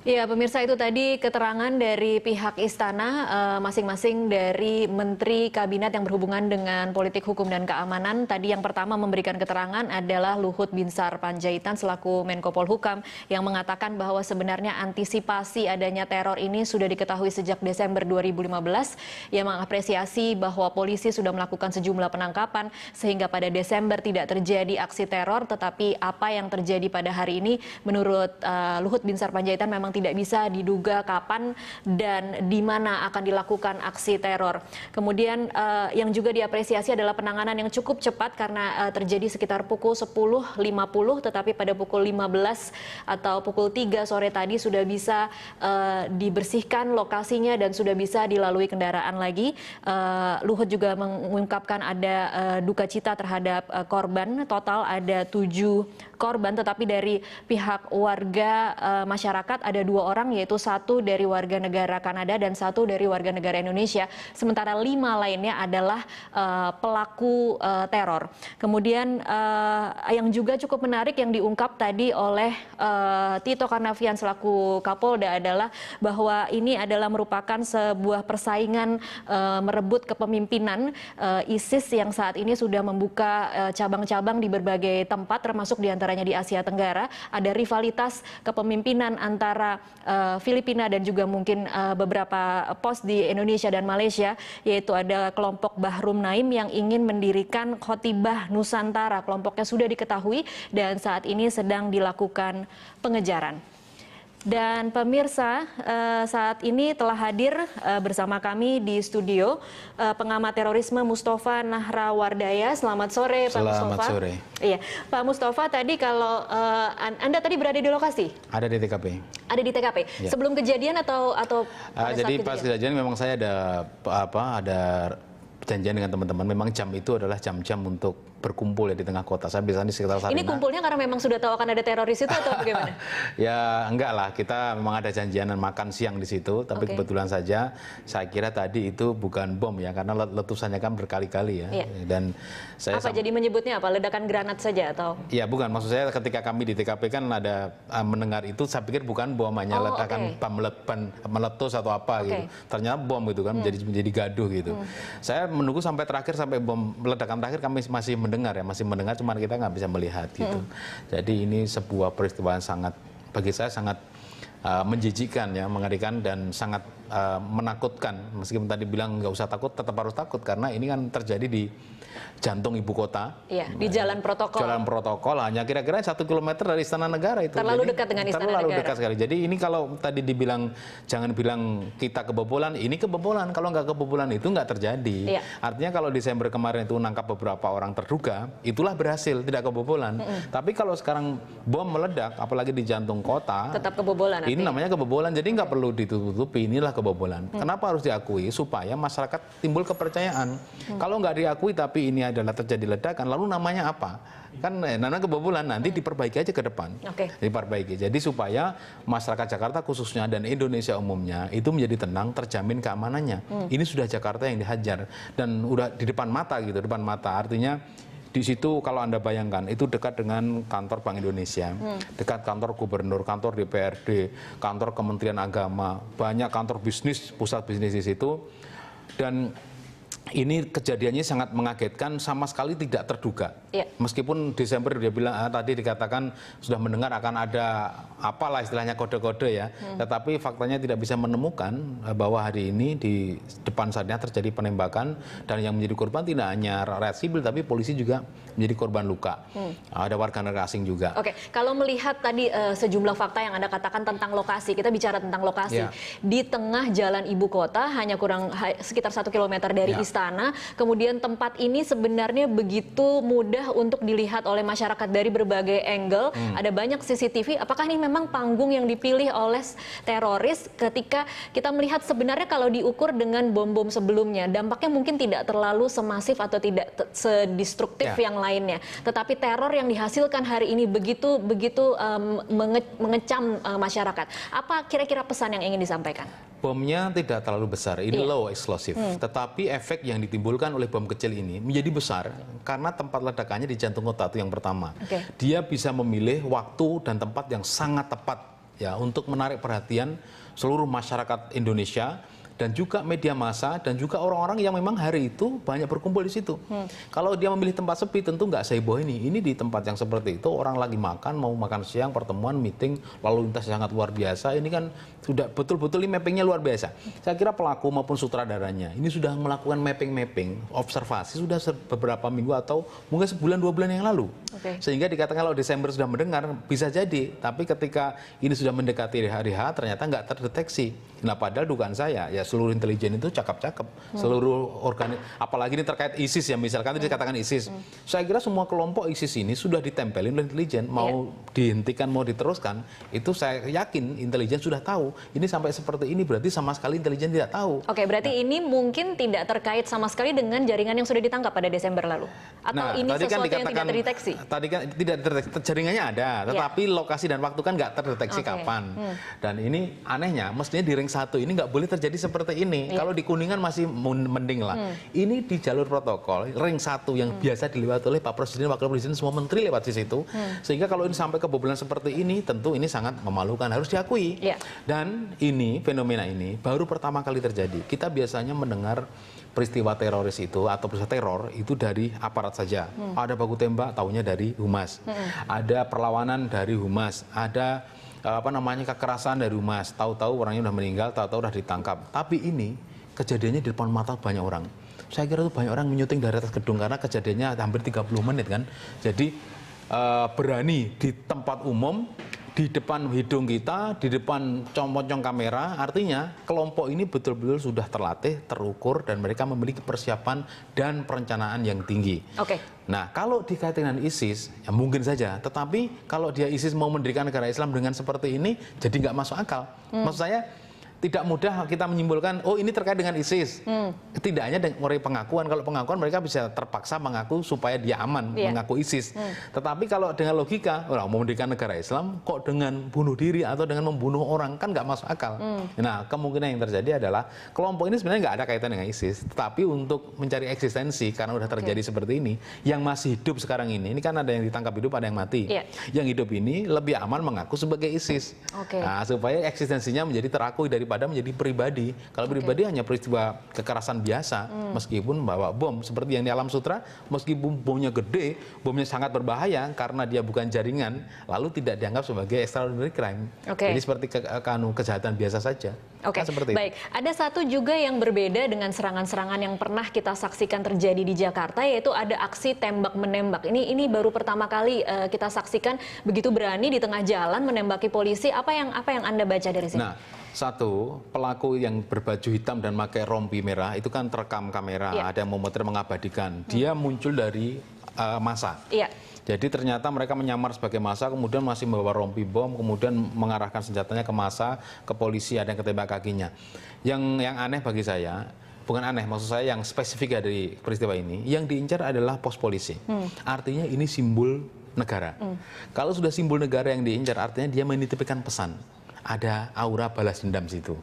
Ya, pemirsa, itu tadi keterangan dari pihak istana, masing-masing dari Menteri Kabinet yang berhubungan dengan politik hukum dan keamanan. Tadi yang pertama memberikan keterangan adalah Luhut Binsar Panjaitan selaku Menko Polhukam yang mengatakan bahwa sebenarnya antisipasi adanya teror ini sudah diketahui sejak Desember 2015. Ia mengapresiasi bahwa polisi sudah melakukan sejumlah penangkapan sehingga pada Desember tidak terjadi aksi teror, tetapi apa yang terjadi pada hari ini menurut Luhut Binsar Panjaitan memang tidak bisa diduga kapan dan di mana akan dilakukan aksi teror. Kemudian yang juga diapresiasi adalah penanganan yang cukup cepat karena terjadi sekitar pukul 10.50, tetapi pada pukul 15 atau pukul 3 sore tadi sudah bisa dibersihkan lokasinya dan sudah bisa dilalui kendaraan lagi. Luhut juga mengungkapkan ada duka cita terhadap korban. Total ada 7 korban, tetapi dari pihak warga masyarakat ada 2 orang, yaitu 1 dari warga negara Kanada dan 1 dari warga negara Indonesia. Sementara 5 lainnya adalah pelaku teror. Kemudian yang juga cukup menarik yang diungkap tadi oleh Tito Karnavian selaku Kapolda adalah bahwa ini adalah merupakan sebuah persaingan merebut kepemimpinan ISIS yang saat ini sudah membuka cabang-cabang di berbagai tempat, termasuk diantaranya di Asia Tenggara. Ada rivalitas kepemimpinan antara Filipina dan juga mungkin beberapa pos di Indonesia dan Malaysia, yaitu ada kelompok Bahrum Naim yang ingin mendirikan Khotibah Nusantara. Kelompoknya sudah diketahui dan saat ini sedang dilakukan pengejaran. Dan pemirsa, saat ini telah hadir bersama kami di studio pengamat terorisme Mustafa Nahrawardaya. Selamat sore, Pak Mustafa. Selamat sore. Iya, Pak Mustafa, tadi kalau Anda tadi berada di lokasi? Ada di TKP. Ada di TKP. Ya. Sebelum kejadian atau jadi pas kejadian memang saya ada perjanjian dengan teman-teman. Memang jam itu adalah jam-jam untuk berkumpul ya di tengah kota. Saya biasanya di sekitar Sarinah. Ini kumpulnya karena memang sudah tahu akan ada teroris itu atau bagaimana? Ya enggak lah, kita memang ada janjian makan siang di situ. Tapi kebetulan saja saya kira tadi itu bukan bom ya, karena letusannya kan berkali-kali ya. Iya. Dan saya jadi menyebutnya apa? Ledakan granat saja atau? Ya bukan, maksud saya ketika kami di TKP kan ada mendengar itu, saya pikir bukan bom, hanya ledakan ban meletus atau apa gitu. Ternyata bom gitu kan, menjadi gaduh gitu. Saya menunggu sampai terakhir, sampai bom ledakan terakhir kami masih mendengar, cuman kita nggak bisa melihat gitu. Jadi ini sebuah peristiwa yang sangat, bagi saya sangat menjijikkan ya, mengerikan dan sangat menakutkan. Meskipun tadi bilang nggak usah takut, tetap harus takut karena ini kan terjadi di jantung ibu kota. Iya, di jalan protokol. Jalan protokol hanya kira-kira 1 kilometer dari Istana Negara itu. Terlalu dekat dengan Istana Negara. Terlalu dekat sekali. Jadi ini kalau tadi dibilang jangan bilang kita kebobolan, ini kebobolan. Kalau nggak kebobolan itu nggak terjadi. Iya. Artinya kalau Desember kemarin itu nangkap beberapa orang terduga, itulah berhasil, tidak kebobolan. Tapi kalau sekarang bom meledak, apalagi di jantung kota, tetap kebobolan. Ini namanya kebobolan. Jadi nggak perlu ditutupi, inilah kebobolan. Kenapa harus diakui? Supaya masyarakat timbul kepercayaan. Kalau nggak diakui tapi ini adalah terjadi ledakan, lalu namanya apa? Kan namanya kebobolan, nanti diperbaiki aja ke depan. Diperbaiki. Jadi supaya masyarakat Jakarta khususnya dan Indonesia umumnya itu menjadi tenang, terjamin keamanannya. Ini sudah Jakarta yang dihajar dan udah di depan mata gitu, depan mata. Artinya di situ kalau Anda bayangkan itu dekat dengan kantor Bank Indonesia, dekat kantor gubernur, kantor DPRD, kantor Kementerian Agama, banyak kantor bisnis, pusat bisnis di situ. Dan ini kejadiannya sangat mengagetkan, sama sekali tidak terduga. Meskipun Desember dia bilang tadi dikatakan sudah mendengar akan ada apalah istilahnya kode-kode ya, tetapi faktanya tidak bisa menemukan bahwa hari ini di depan sana terjadi penembakan dan yang menjadi korban tidak hanya rakyat sipil tapi polisi juga menjadi korban luka. Ada warga negara asing juga. Kalau melihat tadi sejumlah fakta yang Anda katakan tentang lokasi, kita bicara tentang lokasi di tengah jalan ibu kota, hanya kurang sekitar 1 kilometer dari istana. Kemudian tempat ini sebenarnya begitu mudah untuk dilihat oleh masyarakat dari berbagai angle. Ada banyak CCTV. Apakah ini memang panggung yang dipilih oleh teroris ketika kita melihat sebenarnya kalau diukur dengan bom-bom sebelumnya, dampaknya mungkin tidak terlalu semasif atau tidak sedestruktif yang lainnya. Tetapi teror yang dihasilkan hari ini begitu mengecam masyarakat. Apa kira-kira pesan yang ingin disampaikan? Bomnya tidak terlalu besar, ini low explosive. Tetapi efek yang ditimbulkan oleh bom kecil ini menjadi besar karena tempat ledakannya di jantung kota itu yang pertama. Dia bisa memilih waktu dan tempat yang sangat tepat ya untuk menarik perhatian seluruh masyarakat Indonesia dan juga media massa dan juga orang-orang yang memang hari itu banyak berkumpul di situ. Kalau dia memilih tempat sepi tentu nggak seheboh ini. Ini di tempat yang seperti itu orang lagi makan, mau makan siang, pertemuan, meeting, lalu lintas sangat luar biasa. Ini kan sudah betul-betul ini mappingnya luar biasa. Saya kira pelaku maupun sutradaranya ini sudah melakukan mapping, observasi sudah beberapa minggu atau mungkin sebulan 2 bulan yang lalu. Sehingga dikatakan kalau Desember sudah mendengar bisa jadi, tapi ketika ini sudah mendekati hari H ternyata nggak terdeteksi. Nah padahal dugaan saya ya seluruh intelijen itu cakep-cakep, seluruh apalagi ini terkait ISIS ya misalkan tadi dikatakan ISIS. Saya kira semua kelompok ISIS ini sudah ditempelin oleh intelijen, mau dihentikan mau diteruskan, itu saya yakin intelijen sudah tahu. Ini sampai seperti ini berarti sama sekali intelijen tidak tahu. Oke, berarti ini mungkin tidak terkait sama sekali dengan jaringan yang sudah ditangkap pada Desember lalu. Atau ini sesuatu yang tidak terdeteksi? Tadi kan tidak terdeteksi, jaringannya ada, tetapi lokasi dan waktu kan nggak terdeteksi kapan. Dan ini anehnya, mestinya di ring 1 ini nggak boleh terjadi seperti ini. Kalau di Kuningan masih mending lah. Ini di jalur protokol, ring 1 yang biasa dilewati oleh Pak Presiden, Wakil Presiden, semua menteri lewat di situ. Sehingga kalau ini sampai kebobolan seperti ini, tentu ini sangat memalukan, harus diakui. Dan ini, fenomena ini baru pertama kali terjadi. Kita biasanya mendengar peristiwa teroris itu atau peristiwa teror itu dari aparat saja. Ada baku tembak, taunya dari Humas. Ada perlawanan dari Humas. Ada kekerasan dari Humas. Tahu-tahu orangnya udah meninggal, tahu-tahu udah ditangkap. Tapi ini kejadiannya di depan mata banyak orang. Saya kira itu banyak orang menyuting dari atas gedung karena kejadiannya hampir 30 menit kan. Jadi berani di tempat umum, di depan hidung kita, di depan pocong kamera, artinya kelompok ini betul-betul sudah terlatih, terukur, dan mereka memiliki persiapan dan perencanaan yang tinggi. Nah, kalau dikaitkan dengan ISIS, ya mungkin saja. Tetapi kalau dia ISIS mau mendirikan negara Islam dengan seperti ini, jadi nggak masuk akal. Maksud saya, tidak mudah kita menyimpulkan, oh ini terkait dengan ISIS. Tidak hanya dari pengakuan. Kalau pengakuan mereka bisa terpaksa mengaku supaya dia aman, mengaku ISIS. Tetapi kalau dengan logika, mau mendirikan negara Islam, kok dengan bunuh diri atau dengan membunuh orang, kan nggak masuk akal. Nah, kemungkinan yang terjadi adalah kelompok ini sebenarnya nggak ada kaitan dengan ISIS. Tetapi untuk mencari eksistensi, karena sudah terjadi seperti ini, yang masih hidup sekarang ini kan ada yang ditangkap hidup, ada yang mati. Yang hidup ini lebih aman mengaku sebagai ISIS. Nah, supaya eksistensinya menjadi terakui daripada menjadi pribadi. Kalau pribadi hanya peristiwa kekerasan biasa, meskipun membawa bom seperti yang di Alam Sutra, meskipun bomnya gede, bomnya sangat berbahaya karena dia bukan jaringan, lalu tidak dianggap sebagai extraordinary crime. Jadi seperti kejahatan biasa saja. Seperti baik. Ada satu juga yang berbeda dengan serangan-serangan yang pernah kita saksikan terjadi di Jakarta, yaitu ada aksi tembak menembak. Ini baru pertama kali kita saksikan begitu berani di tengah jalan menembaki polisi. Apa yang Anda baca dari sini? Nah, satu, pelaku yang berbaju hitam dan pakai rompi merah itu kan terekam kamera, ada yang memotret mengabadikan. Dia muncul dari massa. Jadi ternyata mereka menyamar sebagai massa, kemudian masih membawa rompi bom, kemudian mengarahkan senjatanya ke massa, ke polisi, ada yang ketembak kakinya. Yang aneh bagi saya, bukan aneh, maksud saya yang spesifik dari peristiwa ini, yang diincar adalah pos polisi. Artinya ini simbol negara. Kalau sudah simbol negara yang diincar, artinya dia menitipkan pesan. Ada aura balas dendam situ.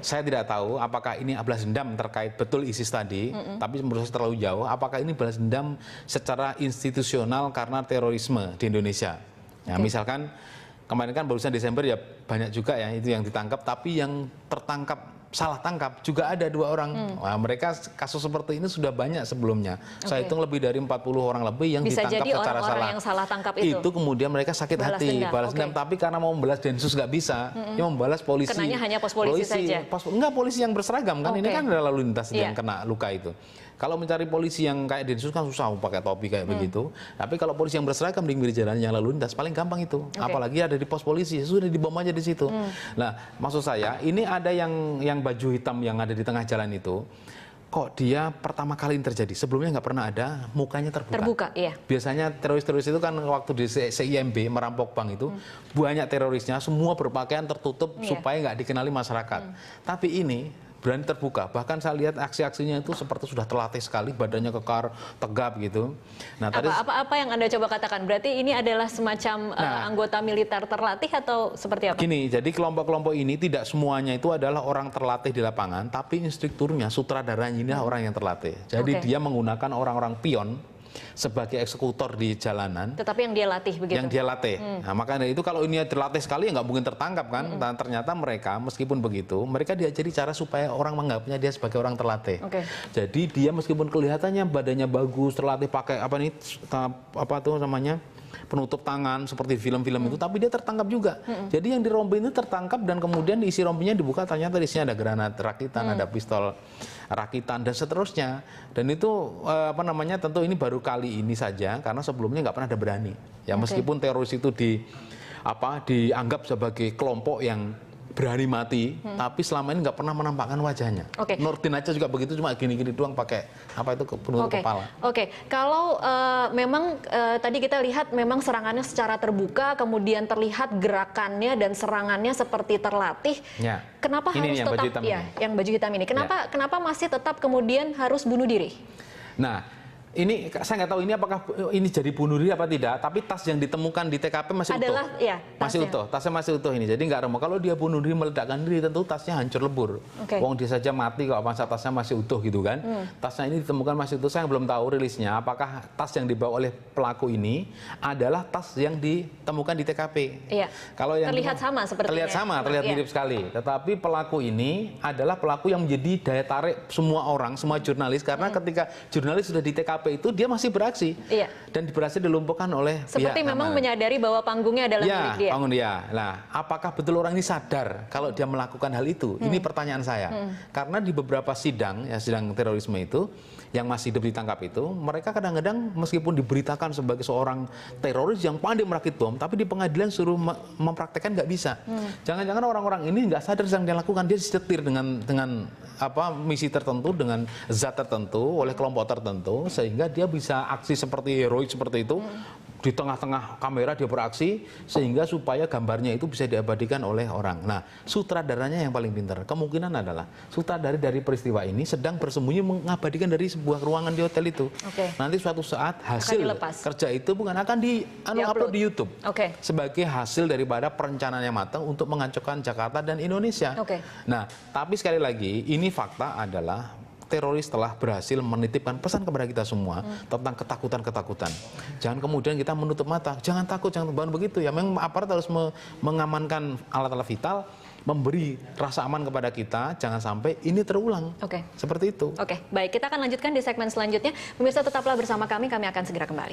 Saya tidak tahu apakah ini balas dendam terkait betul ISIS tadi, tapi menurut saya terlalu jauh. Apakah ini balas dendam secara institusional karena terorisme di Indonesia? Ya, misalkan kemarin kan barusan Desember ya banyak juga ya itu yang ditangkap, tapi yang tertangkap salah tangkap juga ada 2 orang. Nah, mereka kasus seperti ini sudah banyak sebelumnya. Saya hitung lebih dari 40 orang lebih yang bisa ditangkap jadi secara salah. Yang salah tangkap itu kemudian mereka sakit hati, balas dendam. Tapi karena mau membalas Densus nggak bisa, yang membalas polisi. Kenanya hanya pos polisi saja. Enggak, polisi yang berseragam kan. Ini kan ada lalu lintas yang kena luka itu. Kalau mencari polisi yang kayak Densus kan susah pakai topi kayak begitu. Tapi kalau polisi yang berseragam di pinggir jalan yang lalu lintas paling gampang itu. Apalagi ada di pos polisi, sudah dibom aja di situ. Nah, maksud saya ini ada yang baju hitam yang ada di tengah jalan itu. Kok dia pertama kali ini terjadi? Sebelumnya nggak pernah ada, mukanya terbuka. Biasanya teroris-teroris itu kan waktu di CIMB merampok bank itu banyak terorisnya, semua berpakaian tertutup supaya nggak dikenali masyarakat. Tapi ini berani terbuka. Bahkan saya lihat aksi-aksinya itu seperti sudah terlatih sekali, badannya kekar, tegap gitu. Nah, apa yang Anda coba katakan? Berarti ini adalah semacam anggota militer terlatih atau seperti apa? Gini, jadi kelompok-kelompok ini tidak semuanya itu adalah orang terlatih di lapangan, tapi instrukturnya, sutradaranya ini orang yang terlatih. Jadi dia menggunakan orang-orang pion sebagai eksekutor di jalanan. Tetapi yang dia latih begitu. Yang dia latih. Nah, makanya itu kalau ini dilatih sekali ya nggak mungkin tertangkap kan. Dan ternyata mereka meskipun begitu, mereka diajari cara supaya orang menganggapnya dia sebagai orang terlatih. Jadi dia meskipun kelihatannya badannya bagus, terlatih pakai apa nih, apa tuh namanya, penutup tangan seperti film-film itu, tapi dia tertangkap juga. Jadi yang di rompi itu tertangkap dan kemudian isi rompinya dibuka, ternyata di sini ada granat rakitan, ada pistol rakitan dan seterusnya. Dan itu apa namanya, tentu ini baru kali ini saja karena sebelumnya nggak pernah ada berani. Ya meskipun teroris itu dianggap sebagai kelompok yang berani mati, tapi selama ini nggak pernah menampakkan wajahnya. Nurdin aja juga begitu, cuma gini-gini doang pakai apa itu penutup kepala. Kalau memang tadi kita lihat memang serangannya secara terbuka, kemudian terlihat gerakannya dan serangannya seperti terlatih. Ya. Kenapa harus yang tetap baju hitam yang baju hitam ini? Kenapa masih tetap kemudian harus bunuh diri? Nah, ini saya nggak tahu ini apakah ini jadi bunuh diri apa tidak, tapi tas yang ditemukan di TKP masih utuh. Masih utuh, tasnya masih utuh ini. Jadi nggak remuk. Kalau dia bunuh diri meledakkan diri, tentu tasnya hancur lebur. Wong dia saja mati kok, masa tasnya masih utuh gitu kan. Tasnya ini ditemukan masih utuh. Saya belum tahu rilisnya apakah tas yang dibawa oleh pelaku ini adalah tas yang ditemukan di TKP. Kalau yang terlihat sama sepertinya. Terlihat mirip sekali. Tetapi pelaku ini adalah pelaku yang menjadi daya tarik semua orang, semua jurnalis, karena ketika jurnalis sudah di TKP itu dia masih beraksi dan berhasil dilumpuhkan oleh seperti pihak memang keamanan. Menyadari bahwa panggungnya adalah milik dia. Panggung dia. Nah, apakah betul orang ini sadar kalau dia melakukan hal itu? Ini pertanyaan saya. Karena di beberapa sidang terorisme itu yang masih hidup ditangkap itu, mereka kadang-kadang meskipun diberitakan sebagai seorang teroris yang pandai merakit bom, tapi di pengadilan suruh mempraktekkan nggak bisa. Jangan-jangan orang-orang ini nggak sadar yang dia lakukan, dia disetir dengan misi tertentu, dengan zat tertentu oleh kelompok tertentu, sehingga dia bisa aksi seperti heroik seperti itu. Di tengah-tengah kamera dia beraksi sehingga supaya gambarnya itu bisa diabadikan oleh orang. Nah, sutradaranya yang paling pintar. Kemungkinan adalah sutradara dari peristiwa ini sedang bersembunyi mengabadikan dari sebuah ruangan di hotel itu. Nanti suatu saat hasil kerja itu bukan akan di-upload di YouTube sebagai hasil daripada perencanaan yang matang untuk menghancurkan Jakarta dan Indonesia. Nah, tapi sekali lagi ini fakta adalah teroris telah berhasil menitipkan pesan kepada kita semua tentang ketakutan-ketakutan. Jangan kemudian kita menutup mata. Jangan takut, jangan begitu ya. Memang aparat harus mengamankan alat-alat vital, memberi rasa aman kepada kita, jangan sampai ini terulang. Seperti itu. Baik, kita akan lanjutkan di segmen selanjutnya. Pemirsa tetaplah bersama kami akan segera kembali.